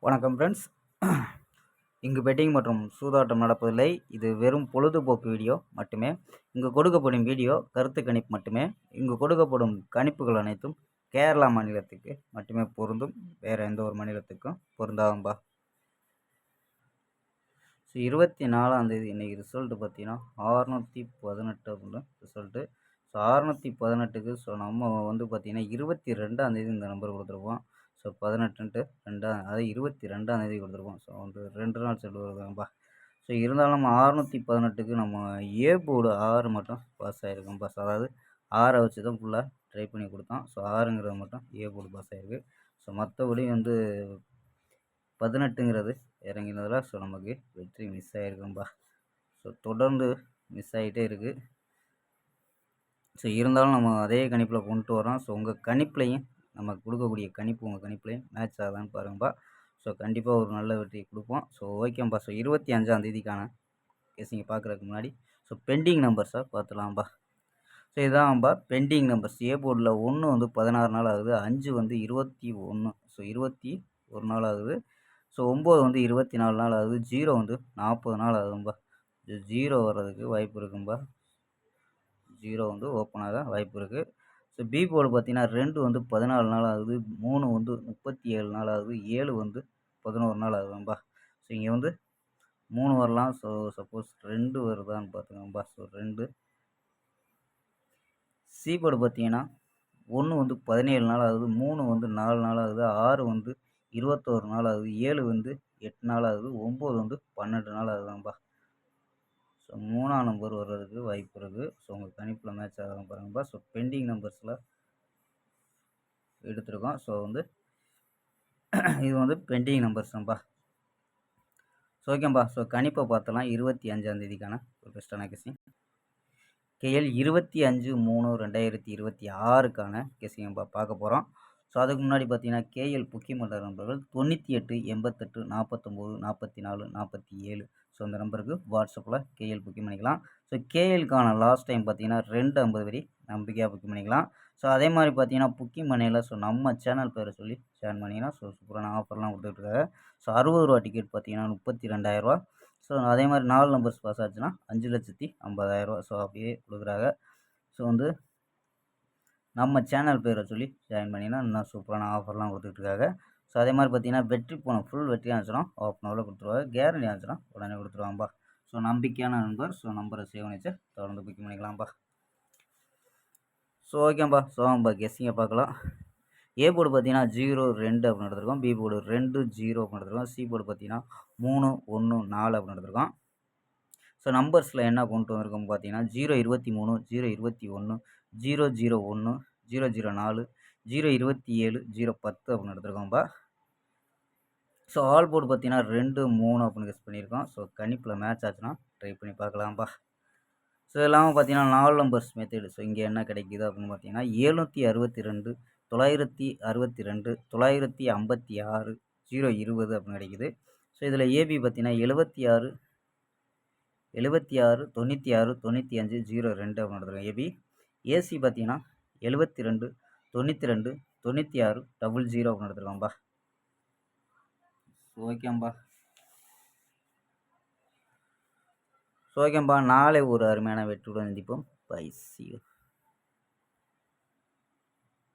வணக்கம் ஃப்ரெண்ட்ஸ். இங்கு பெட்டிங் மற்றும் சூதாட்டம் நடப்பதில்லை. இது வெறும் பொழுதுபோக்கு வீடியோ மட்டுமே. இங்கு கொடுக்கப்படும் வீடியோ கருத்து கணிப்பு மட்டுமே. இங்கு கொடுக்கப்படும் கணிப்புகள் அனைத்தும் கேரளா மாநிலத்துக்கு மட்டுமே பொருந்தும். வேறு எந்த ஒரு மாநிலத்துக்கும் பொருந்தாதும்பா. ஸோ 24ஆம் இன்றைக்கி ரிசல்ட்டு பார்த்தீங்கன்னா 618 அப்படின்னு ரிசல்ட்டு. ஸோ 618க்கு நம்ம பார்த்தீங்கன்னா 22ஆம் இந்த நம்பர் கொடுத்துருப்போம். ஸோ 18 அதாவது 22ஆம் கொடுத்துருப்போம். ஸோ 2 நாள் சென்று வருதுங்கப்பா. ஸோ இருந்தாலும் நம்ம 618க்கு நம்ம ஏ போர்டு 6 மட்டும் பாஸ் ஆகிருக்கோம்ப்பா. ஸோ அதாவது 6 வச்சு தான் ஃபுல்லாக ட்ரை பண்ணி கொடுத்தோம். ஸோ 6ங்கிறது மட்டும் ஏ போர்டு பாஸ் ஆகிருக்கு. ஸோ மற்றபடி 18ங்கிறது இறங்கினதில் ஸோ நமக்கு வெற்றி மிஸ் ஆகிருக்கும்பா. ஸோ தொடர்ந்து மிஸ் ஆகிட்டே இருக்குது. ஸோ இருந்தாலும் நம்ம அதே கணிப்பில் கொண்டு வரோம். ஸோ உங்கள் கணிப்புலையும் நமக்கு கொடுக்கக்கூடிய கணிப்பு உங்கள் கணிப்புலையும் மேட்ச் ஆகுதான்னு பாருங்கப்பா. ஸோ கண்டிப்பாக ஒரு நல்ல வெற்றியை கொடுப்போம். ஸோ ஓகேம்பா. ஸோ 25ஆம் கெஸிங்கை பார்க்குறதுக்கு முன்னாடி ஸோ பெண்டிங் நம்பர்ஸாக பார்த்துலாம்ப்பா. ஸோ இதான்ப்பா பெண்டிங் நம்பர்ஸ். ஏ போர்டில் 1 16 நாள் ஆகுது. 5 21. ஸோ 21 நாள் ஆகுது. ஸோ 9 24 நாள் ஆகுது. 0 40 நாள் ஆகுதும்பா. 0 வர்றதுக்கு வாய்ப்பு இருக்கும்பா. 0 ஓப்பன் ஆக வாய்ப்பு இருக்குது. ஸோ பி போர்டு பார்த்தீங்கன்னா 2 14 நாள் ஆகுது. 3 37 நாள் ஆகுது. 7 11 நாள் ஆகுதும்பா. ஸோ இங்கே 3 வரலாம். ஸோ சப்போஸ் 2 வருதான்னு பார்த்துக்கோங்கப்பா. ஸோ 2. சி போர்டு பார்த்தீங்கன்னா 1 17 நாள் ஆகுது. 3 4 நாள் ஆகுது. 6 21 நாள் ஆகுது. 7 8 நாள் ஆகுது. 9 12 நாள் ஆகுதும்பா. ஸோ 3ஆம் நம்பர் வர்றதுக்கு வாய்ப்பு இருக்குது. ஸோ உங்கள் கணிப்பில் மேட்ச் ஆகும் பாருங்கப்பா. ஸோ பெண்டிங் நம்பர்ஸில் எடுத்துருக்கோம். ஸோ இது பெண்டிங் நம்பர்ஸ் தான்ப்பா. ஸோ ஓகேம்பா. ஸோ கணிப்பை பார்த்தலாம். 25ஆம் ஒரு பெஸ்ட்டான கெஸிங். கேஎல் 25/3/2026க்கான கெஸிங்கப்பா பார்க்க போகிறோம். ஸோ அதுக்கு முன்னாடி பார்த்தீங்கன்னா கேஎல் புக்கிமன்ற நம்பர்கள் 98 88 49 44 47. ஸோ அந்த நம்பருக்கு வாட்ஸ்அப்பில் கேஎல் புக்கிங் பண்ணிக்கலாம். ஸோ கேஎலுக்கான லாஸ்ட் டைம் பார்த்தீங்கன்னா 250 வரை நம்பிக்கையாக புக்கிங் பண்ணிக்கலாம். ஸோ அதே மாதிரி பார்த்தீங்கன்னா புக்கிங் பண்ணையில் ஸோ நம்ம சேனல் பேரை சொல்லி ஷேர் பண்ணிங்கன்னா ஸோ சூப்பரான ஆஃபர்லாம் கொடுத்துட்ருக்காங்க. ஸோ 60 ரூபா டிக்கெட் பார்த்தீங்கன்னா 32,000 ரூபா. ஸோ அதே மாதிரி 4 நம்பர்ஸ் பாஸ் ஆச்சுன்னா 5,50,000 ஸோ அப்படியே கொடுக்குறாங்க. ஸோ நம்ம சேனல் பேரை சொல்லி ஜாயின் பண்ணிங்கன்னா இன்னும் சூப்பரான ஆஃபர்லாம் கொடுத்துட்ருக்காங்க. ஸோ அதே மாதிரி பார்த்தீங்கன்னா வெற்றி போன ஃபுல் வெற்றியாக இருந்துச்சுன்னா ஆஃப் ஹவரில் கொடுத்துருவாங்க. கேரண்டி இருந்துச்சுன்னா உடனே கொடுத்துருவாங்கப்பா. ஸோ நம்பிக்கையான நண்பர். ஸோ நம்பரை சேவ் பண்ணிச்சு தொடர்ந்து புக்கிங் பண்ணிக்கலாம்ப்பா. ஸோ ஓகேப்பா. ஸோ கெஸ்ஸிங்கை பார்க்கலாம். ஏ போர்டு பார்த்தீங்கன்னா 0 2 அப்படின்னு எடுத்துருக்கோம். பி போர்டு 2 0 அப்படின்னு எடுத்துருக்கோம். சி போர்டு பார்த்தீங்கன்னா 3 1 4 அப்படின்னு எடுத்துருக்கோம். ஸோ நம்பர்ஸில் என்ன கொண்டு வந்திருக்கோம் பார்த்தீங்கன்னா 023 021 001 004 027 010 அப்படின்னு எடுத்துருக்கோம்ப்பா. ஸோ ஆல் போர்டு பார்த்தீங்கன்னா 2 3 அப்படின்னு கெஸ் பண்ணியிருக்கோம். ஸோ கணிப்பில் மேட்ச் ஆச்சுன்னா ட்ரை பண்ணி பார்க்கலாம்ப்பா. ஸோ இல்லாமல் பார்த்தீங்கன்னா 4 நம்பர்ஸ் மெத்தேடு. ஸோ இங்கே என்ன கிடைக்குது அப்படின்னு பார்த்தீங்கன்னா 762 962 956 020 அப்படின்னு கிடைக்குது. ஸோ இதில் ஏபி பார்த்தீங்கன்னா 76 96 96 95 02 அப்படின்னு எடுத்துருக்கோம் ஏபி. ஏசி பார்த்தீங்கன்னா 72 92 96 00 அப்படின்னு எடுத்துருக்கோம்பா. ஓகேம்பா. நாளை ஒரு அருமையான வெற்றியுடன் சந்திப்போம். பை. C you.